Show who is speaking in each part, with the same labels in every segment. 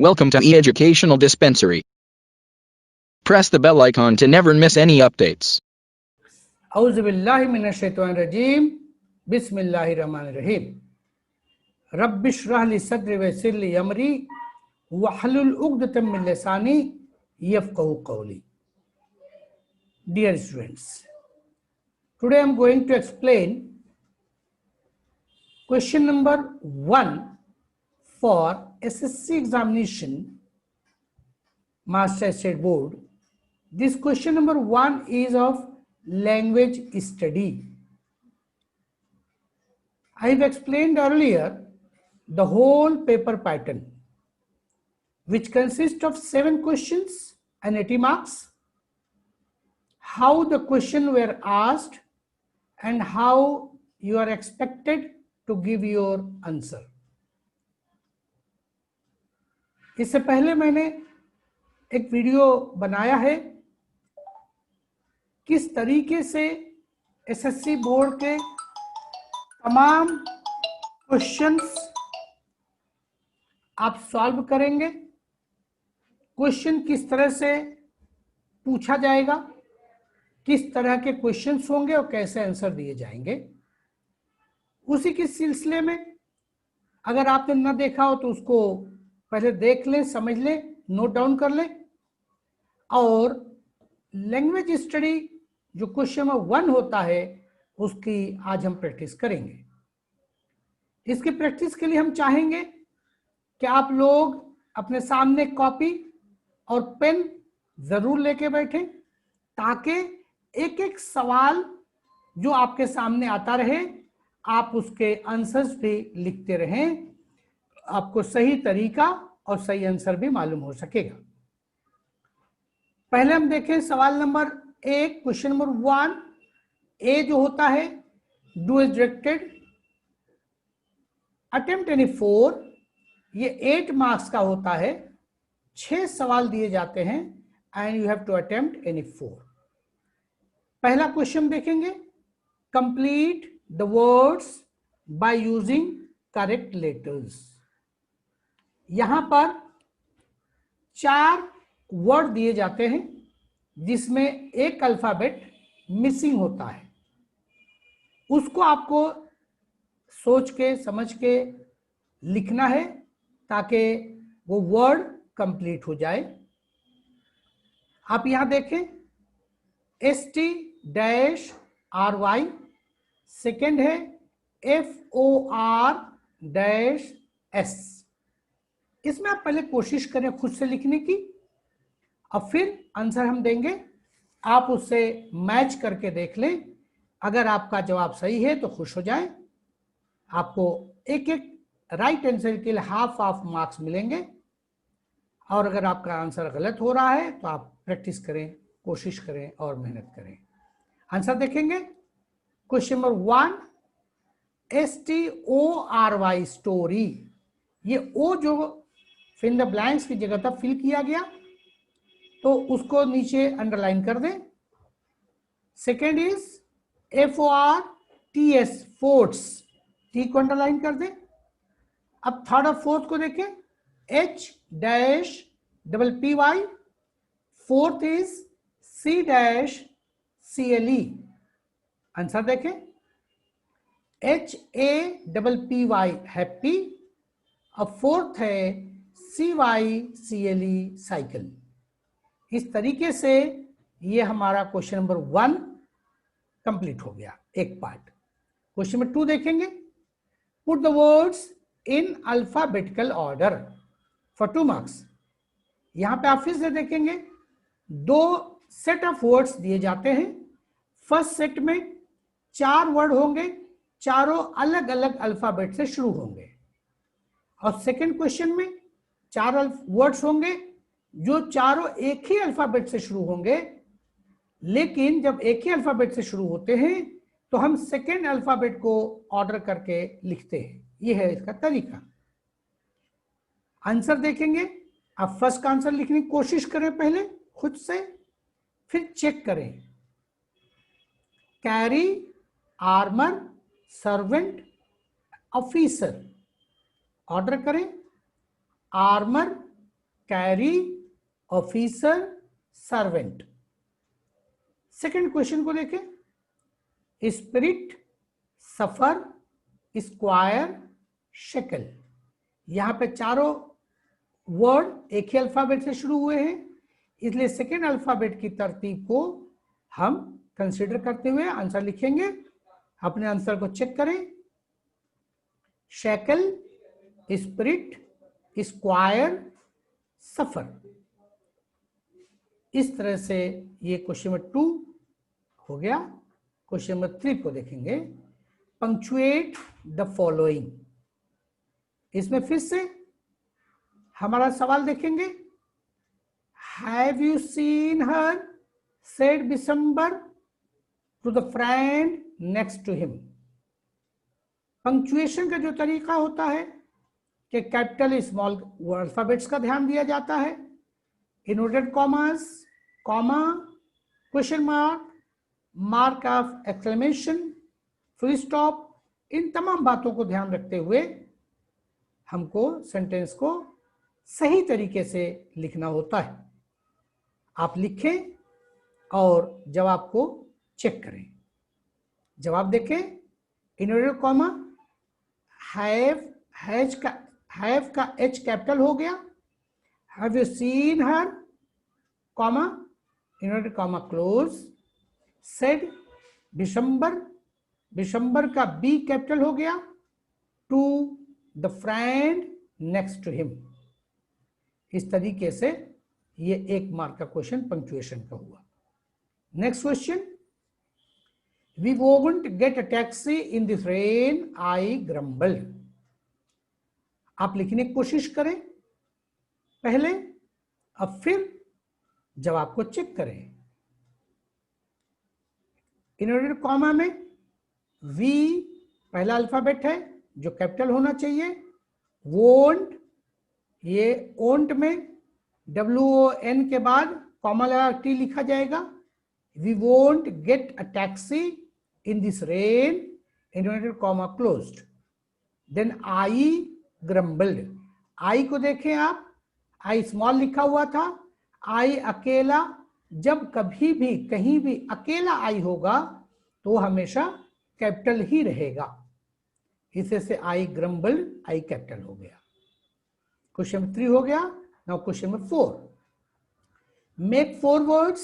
Speaker 1: Welcome to e-Educational Dispensary. Press the bell icon to never miss any updates.
Speaker 2: औज़ुबिल्लाहिमिनश्शैतानिर्रजीम बिस्मिल्लाहिर्रहमानिर्रहीम रब्बिश्रह ली सद्री वयस्सिर ली अमरी वहलुल उक़दतम मिन लिसानी यफ़क़हू क़ौली. Dear students, today I am going to explain question number 1 for SSC examination, Master State Board. This question number 1 is of language study. I have explained earlier the whole paper pattern, which consists of 7 questions and 80 marks, how the questions were asked and how you are expected to give your answer. इससे पहले मैंने एक video बनाया है किस तरीके से SSC board के तमाम क्वेश्चंस आप सॉल्व करेंगे, क्वेश्चन किस तरह से पूछा जाएगा, किस तरह के क्वेश्चंस होंगे और कैसे आंसर दिए जाएंगे. उसी के सिलसिले में अगर आपने ना देखा हो तो उसको पहले देख लें, समझ लें, नोट डाउन कर लें. और लैंग्वेज स्टडी जो क्वेश्चन नंबर 1 होता है उसकी आज हम प्रैक्टिस करेंगे. इसकी प्रैक्टिस के लिए हम चाहेंगे कि आप लोग अपने सामने कॉपी और पेन जरूर लेके बैठें ताकि एक एक सवाल जो आपके सामने आता रहे आप उसके आंसर्स भी लिखते रहें, आपको सही तरीका और सही आंसर भी मालूम हो सकेगा. पहले हम देखें सवाल नंबर 1, क्वेश्चन नंबर 1. ए जो होता है do is directed attempt any 4, ये 8 मार्क्स का होता है. 6 सवाल दिए जाते हैं and you have to attempt any 4. पहला क्वेश्चन देखेंगे, complete the words by using correct letters. यहां पर 4 वर्ड दिए जाते हैं जिसमें एक अल्फाबेट मिसिंग होता है. उसको आपको सोच के समझ के लिखना है ताकि वो वर्ड कंप्लीट हो जाए. आप यहां देखें ST-RY, सेकेंड है FOR-S. इसमें आप पहले कोशिश करें खुद से लिखने की और फिर आंसर हम देंगे. आप उससे मैच करके देख लें. अगर आपका जवाब सही है तो खुश हो जाएं, आपको एक एक राइट आंसर के लिए हाफ मार्क्स मिलेंगे. और अगर आपका आंसर गलत हो रहा है तो आप प्रैक्टिस करें, कोशिश करें और मेहनत करें. आंसर देखेंगे. Question number 1 STORY story. ये ओ जो फिल द ब्लैंक्स की जगह था फिल किया गया तो उसको नीचे अंडरलाइन कर दें. Second is FORTS forts, T को अंडरलाइन कर दें. अब थर्ड और फोर्थ को देखें H-PPY, fourth is C-CLE. Answer देखें HAPPY हैप्पी और फोर्थ है CYCLE साइकिल. इस तरीके से ये हमारा क्वेश्चन नंबर 1 कंप्लीट हो गया, एक पार्ट. क्वेश्चन नंबर 2 देखेंगे. Put the words in alphabetical order for 2 marks. यहां पे आप फिर से देखेंगे 2 सेट ऑफ वर्ड्स दिए जाते हैं. फर्स्ट सेट में 4 वर्ड होंगे, चारों अलग अलग अल्फाबेट से शुरू होंगे. और सेकंड क्वेश्चन में 4 वर्ड्स होंगे जो चारों एक ही अल्फाबेट से शुरू होंगे. लेकिन जब एक ही अल्फाबेट से शुरू होते हैं तो हम सेकेंड अल्फाबेट को ऑर्डर करके लिखते हैं. यह है इसका तरीका. आंसर देखेंगे. आप फर्स्ट का आंसर लिखने की कोशिश करें पहले खुद से, फिर चेक करें. Carry, armour, servant, officer. Order करें. Armour, carry, officer, servant. Second question को देखें, स्पिरिट, सफर, स्क्वायर, शेकल। यहां पे चारों वर्ड एक ही अल्फाबेट से शुरू हुए हैं, इसलिए सेकेंड अल्फाबेट की तरतीब को हम कंसीडर करते हुए आंसर लिखेंगे। अपने आंसर को चेक करें। Shackle, spirit, square, suffer. इस तरह से ये क्वेश्चन नंबर 2 हो गया। क्वेश्चन नंबर 3 को देखेंगे, पंक्चुएट द फॉलोइंग। इसमें फिर से हमारा सवाल देखेंगे, have you seen her, said Bishambar to the friend next to him. Punctuation का जो तरीका होता है कि कैपिटल स्मॉल अल्फाबेट्स का ध्यान दिया जाता है, inverted commas, comma, question mark, mark of exclamation, full stop, इन तमाम बातों को ध्यान रखते हुए हमको सेंटेंस को सही तरीके से लिखना होता है। आप लिखें और जवाब को चेक करें। जवाब देखें, इनवर्टेड कॉमा, हैव का एच कैपिटल हो गया, have you seen her, comma, inverted comma close, said दिसंबर का बी कैपिटल हो गया, to the friend next to him. इस तरीके से ये 1 मार्क का क्वेश्चन पंक्चुएशन का हुआ। Next question, we won't get a taxi in this rain, I grumble. आप लिखने की कोशिश करें पहले, अब फिर जवाब को चेक करें। इनवर्टेड कॉमा में वी पहला अल्फाबेट है जो कैपिटल होना चाहिए, वोंट, ये ओंट में WON के बाद कॉमा लगा टी लिखा जाएगा। We won't get a taxi in this rain, inverted comma closed. Then I grumbled. I को देखें आप, आई स्मॉल लिखा हुआ था, आई अकेला, जब कभी भी कहीं भी अकेला आई होगा तो हमेशा कैपिटल ही रहेगा, इसे से आई ग्रम्बल्ड, आई कैपिटल हो गया। क्वेश्चन नंबर 3 हो गया। Now question number 4, make 4 words,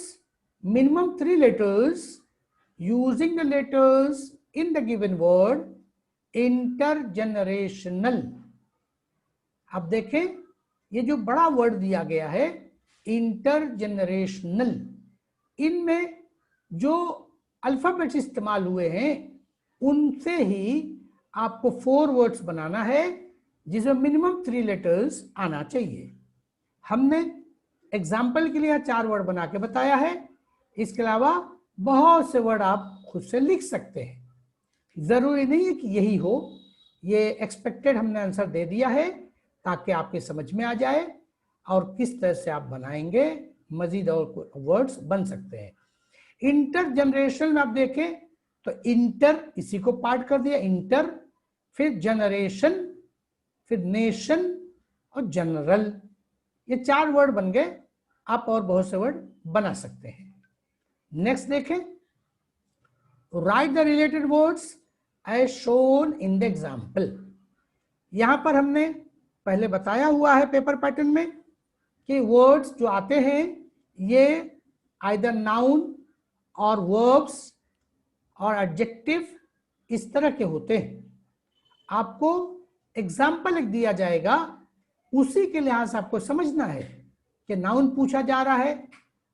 Speaker 2: minimum 3 letters using the letters in the given word, intergenerational। अब देखें, ये जो बड़ा वर्ड दिया गया है इंटरजेनरेशनल, इनमें जो अल्फाबेट्स इस्तेमाल हुए हैं उनसे ही आपको 4 वर्ड्स बनाना है जिसमें मिनिमम 3 लेटर्स आना चाहिए। हमने एग्जाम्पल के लिए 4 वर्ड बना के बताया है, इसके अलावा बहुत से वर्ड आप खुद से लिख सकते हैं। जरूरी नहीं है कि यही हो, ये एक्सपेक्टेड हमने आंसर दे दिया है ताकि आपके समझ में आ जाए और किस तरह से आप बनाएंगे, मजीद और वर्ड्स बन सकते हैं। इंटरजेनरेशन में आप देखें तो इंटर इसी को पार्ट कर दिया, इंटर, फिर जनरेशन, फिर नेशन और जनरल, ये 4 वर्ड बन गए। आप और बहुत से वर्ड बना सकते हैं। नेक्स्ट देखें, write the related words as shown in the example. यहां पर हमने पहले बताया हुआ है पेपर पैटर्न में कि वर्ड्स जो आते हैं ये आइदर नाउन और वर्ब्स और एडजेक्टिव इस तरह के होते हैं। आपको एग्जाम्पल लिख दिया जाएगा, उसी के लिहाज से आपको समझना है कि नाउन पूछा जा रहा है,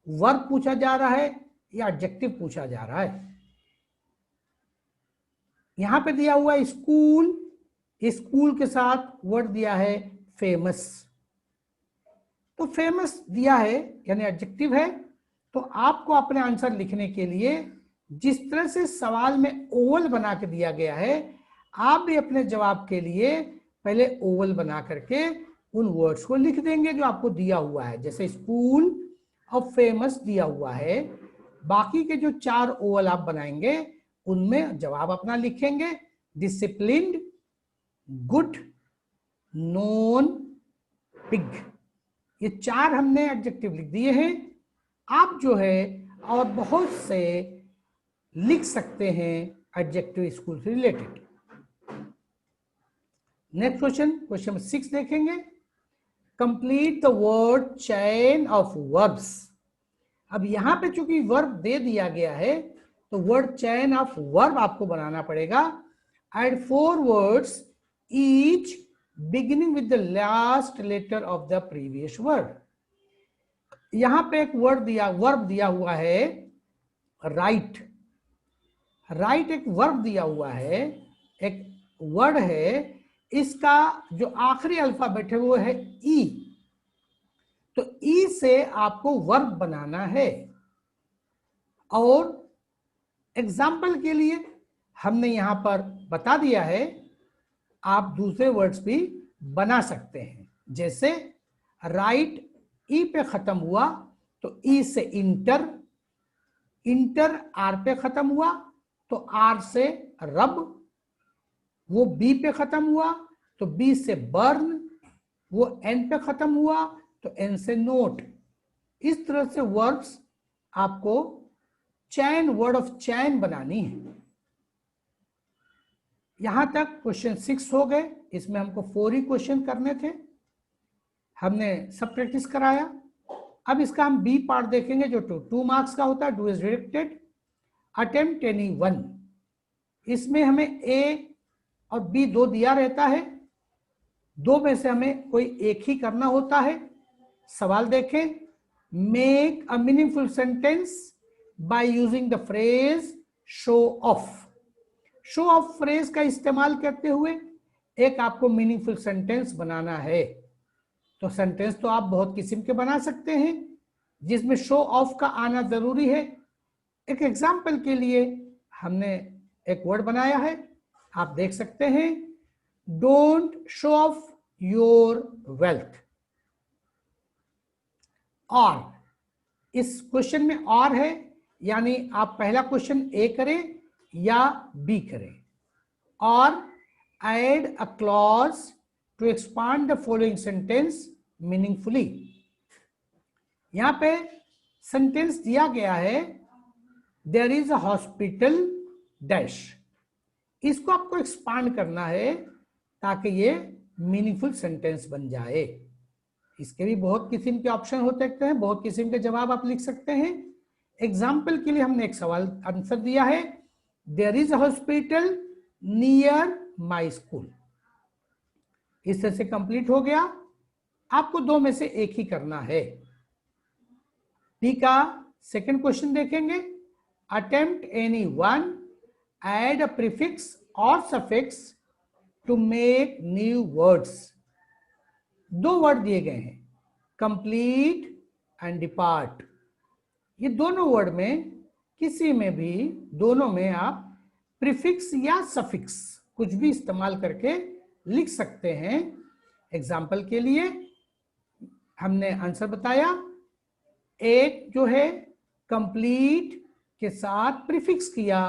Speaker 2: वर्ब पूछा जा रहा है या एडजेक्टिव पूछा जा रहा है। यहां पे दिया हुआ है स्कूल, स्कूल के साथ वर्ड दिया है फेमस, तो फेमस दिया है यानी एडजेक्टिव है। तो आपको अपने आंसर लिखने के लिए जिस तरह से सवाल में ओवल बना के दिया गया है, आप भी अपने जवाब के लिए पहले ओवल बना करके उन वर्ड्स को लिख देंगे जो आपको दिया हुआ है। जैसे स्कूल और फेमस दिया हुआ है, बाकी के जो 4 ओवल आप बनाएंगे उनमें जवाब अपना लिखेंगे। डिसिप्लिन्ड, गुड, नोन, बिग, ये 4 हमने एडजेक्टिव लिख दिए हैं। आप जो है और बहुत से लिख सकते हैं एडजेक्टिव स्कूल से रिलेटेड। नेक्स्ट क्वेश्चन 6 देखेंगे। Complete the word chain of verbs. अब यहां पे चूंकि वर्ब दे दिया गया है तो वर्ड चेन ऑफ वर्ब आपको बनाना पड़ेगा। Add 4 words each beginning with the last letter of the previous word. यहां पे एक वर्ब दिया हुआ है राइट। राइट एक वर्ब दिया हुआ है, एक वर्ड है, इसका जो आखिरी अल्फाबेट है वो है ई। तो ई से आपको वर्ब बनाना है। और एग्जाम्पल के लिए हमने यहां पर बता दिया है, आप दूसरे वर्ड्स भी बना सकते हैं। जैसे राइट ई पे खत्म हुआ तो ई से इंटर, इंटर आर पे खत्म हुआ तो आर से रब, वो बी पे खत्म हुआ तो बी से बर्न, वो एन पे खत्म हुआ तो एन से नोट। इस तरह से वर्ब्स आपको चैन, वर्ड ऑफ चैन बनानी है। यहां तक क्वेश्चन 6 हो गए। इसमें हमको 4 ही क्वेश्चन करने थे, हमने सब प्रैक्टिस कराया। अब इसका हम बी पार्ट देखेंगे जो 2 मार्क्स का होता है। Do is directed attempt any one. इसमें हमें ए और बी 2 दिया रहता है, 2 में से हमें कोई एक ही करना होता है। सवाल देखें। Make a meaningful sentence by using the phrase show off. Show off phrase का इस्तेमाल करते हुए एक आपको मीनिंगफुल सेंटेंस बनाना है। तो सेंटेंस तो आप बहुत किस्म के बना सकते हैं, जिसमें शो ऑफ का आना जरूरी है। एक एग्जाम्पल के लिए हमने एक वर्ड बनाया है, आप देख सकते हैं, don't show off your wealth. और इस क्वेश्चन में और है, यानी आप पहला क्वेश्चन ए करें या बी करें। और add a clause to expand the following sentence meaningfully. यहां पे सेंटेंस दिया गया है, there is a hospital dash. इसको आपको एक्सपांड करना है ताकि ये मीनिंगफुल सेंटेंस बन जाए। इसके भी बहुत किस्म के ऑप्शन हो सकते हैं, बहुत किस्म के जवाब आप लिख सकते हैं। एग्जाम्पल के लिए हमने एक सवाल आंसर दिया है, there is a hospital near my school. इस तरह से कंप्लीट हो गया। आपको 2 में से एक ही करना है। डी का सेकंड क्वेश्चन देखेंगे। Attempt any one, add a prefix or suffix to make new words. 2 word दिए गए हैं, कंप्लीट एंड डिपार्ट। ये दोनों वर्ड में किसी में भी, दोनों में आप प्रीफिक्स या सफिक्स कुछ भी इस्तेमाल करके लिख सकते हैं। एग्जाम्पल के लिए हमने आंसर बताया, एक जो है कंप्लीट के साथ प्रीफिक्स किया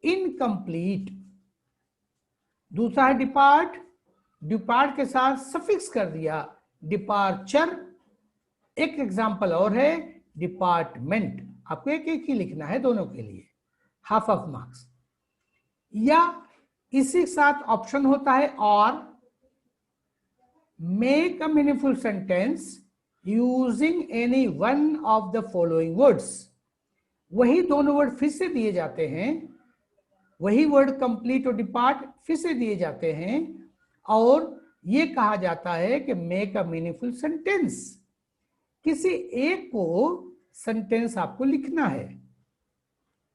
Speaker 2: इनकम्प्लीट। दूसरा है डिपार्ट, डिपार्ट के साथ सफिक्स कर दिया डिपार्चर। एक एग्जाम्पल और है डिपार्टमेंट। आपको एक एक ही लिखना है दोनों के लिए, हाफ ऑफ मार्क्स। या इसी साथ ऑप्शन होता है और, make a meaningful sentence using any one of the following words. वही दोनों वर्ड फिर से दिए जाते हैं, वही वर्ड कंप्लीट और डिपार्ट फिर से दिए जाते हैं, और ये कहा जाता है कि मेक अ मीनिंगफुल सेंटेंस। किसी एक को सेंटेंस आपको लिखना है।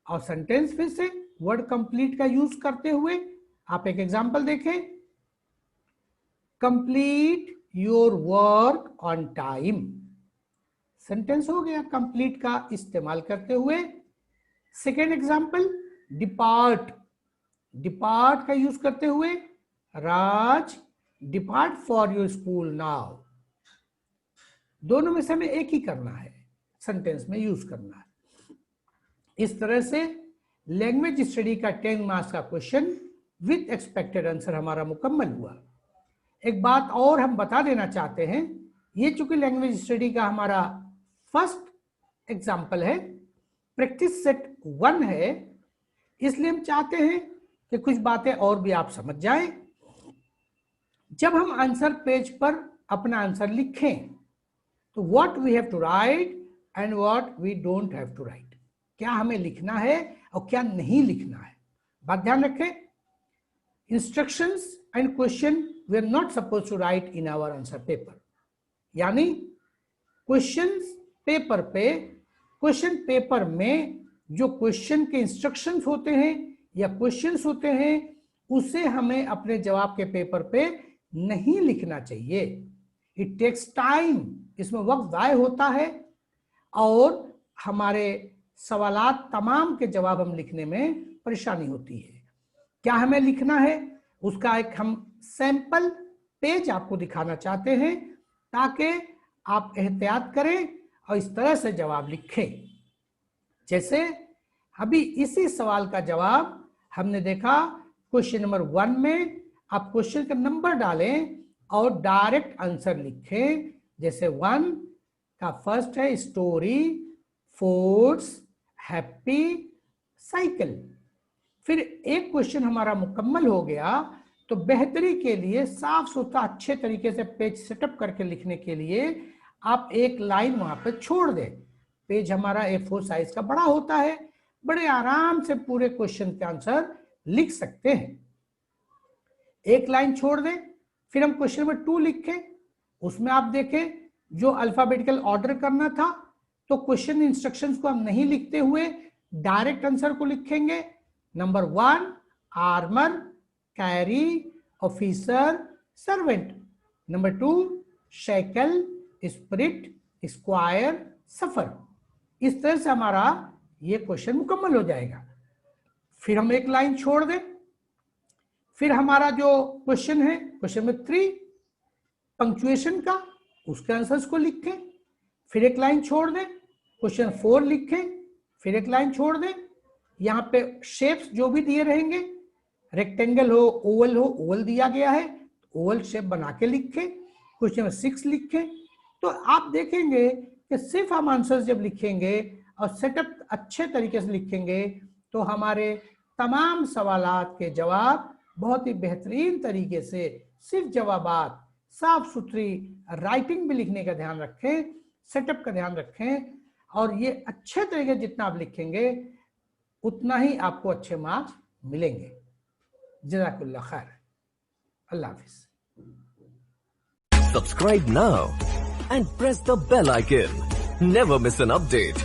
Speaker 2: और सेंटेंस फिर से वर्ड कंप्लीट का यूज करते हुए आप एक एग्जांपल देखें, complete your work on time. Sentence हो गया कंप्लीट का इस्तेमाल करते हुए। सेकेंड एग्जांपल डिपार्ट, डिपार्ट का यूज करते हुए, Raj depart for your school now. दोनों में से हमें एक ही करना है, सेंटेंस में यूज करना है। इस तरह से लैंग्वेज स्टडी का 10 मार्क्स का क्वेश्चन विद एक्सपेक्टेड आंसर हमारा मुकम्मल हुआ। एक बात और हम बता देना चाहते हैं ये चूंकि लैंग्वेज स्टडी का हमारा फर्स्ट एग्जाम्पल है, प्रैक्टिस सेट 1 है, इसलिए हम चाहते हैं कि कुछ बातें और भी आप समझ जाएं। जब हम आंसर पेज पर अपना आंसर लिखें तो what we have to write and what we don't have to write, क्या हमें लिखना है और क्या नहीं लिखना है, बात ध्यान रखें। Instructions and question we are not suppose to write in our answer paper, यानी क्वेश्चंस पेपर पे, क्वेश्चन पेपर में जो क्वेश्चन के इंस्ट्रक्शंस होते हैं या क्वेश्चंस होते हैं उसे हमें अपने जवाब के पेपर पे नहीं लिखना चाहिए। इट टेक्स टाइम, इसमें वक्त ज़ाय होता है और हमारे सवालात तमाम के जवाब हम लिखने में परेशानी होती है। क्या हमें लिखना है उसका एक हम सैंपल पेज आपको दिखाना चाहते हैं ताकि आप एहतियात करें और इस तरह से जवाब लिखें। जैसे अभी इसी सवाल का जवाब हमने देखा क्वेश्चन नंबर 1 में, आप क्वेश्चन का नंबर डालें और डायरेक्ट आंसर लिखें। जैसे 1 का फर्स्ट है स्टोरी, फूड्स, हैप्पी, साइकिल। फिर एक क्वेश्चन हमारा मुकम्मल हो गया तो बेहतरी के लिए साफ सुथरा अच्छे तरीके से पेज सेटअप करके लिखने के लिए आप एक लाइन वहां पे छोड़ दें। पेज हमारा A4 साइज का बड़ा होता है, बड़े आराम से पूरे क्वेश्चन के आंसर लिख सकते हैं। एक लाइन छोड़ दें, फिर हम क्वेश्चन नंबर 2 लिखें, उसमें आप देखें जो अल्फाबेटिकल ऑर्डर करना था तो क्वेश्चन इंस्ट्रक्शंस को हम नहीं लिखते हुए डायरेक्ट आंसर को लिखेंगे। Number 1 armour, carry, officer, servant. Number 2 cycle, spirit, square, suffer. इस तरह से हमारा ये क्वेश्चन मुकम्मल हो जाएगा। फिर हम एक लाइन छोड़ दें, फिर हमारा जो क्वेश्चन है क्वेश्चन नंबर 3 पंक्चुएशन का, उसके आंसर्स को लिखें, फिर एक लाइन छोड़ दें, क्वेश्चन 4 लिखें, फिर एक लाइन छोड़ दें। यहाँ पे शेप्स जो भी दिए रहेंगे, रेक्टेंगल हो, ओवल हो, ओवल दिया गया है, ओवल शेप बना के लिखें, क्वेश्चन नंबर 6 लिखें। तो आप देखेंगे कि सिर्फ हम आंसर्स जब लिखेंगे और सेटअप अच्छे तरीके से लिखेंगे तो हमारे तमाम सवालात के जवाब बहुत ही बेहतरीन तरीके से, सिर्फ जवाबात, साफ सुथरी राइटिंग भी लिखने का ध्यान रखें, सेटअप का ध्यान रखें, और ये अच्छे तरीके जितना आप लिखेंगे उतना ही आपको अच्छे मार्क्स मिलेंगे। जज़ाकुल्लाह खैर, अल्लाह हाफिज।
Speaker 3: Subscribe now and press the bell icon. Never miss an update.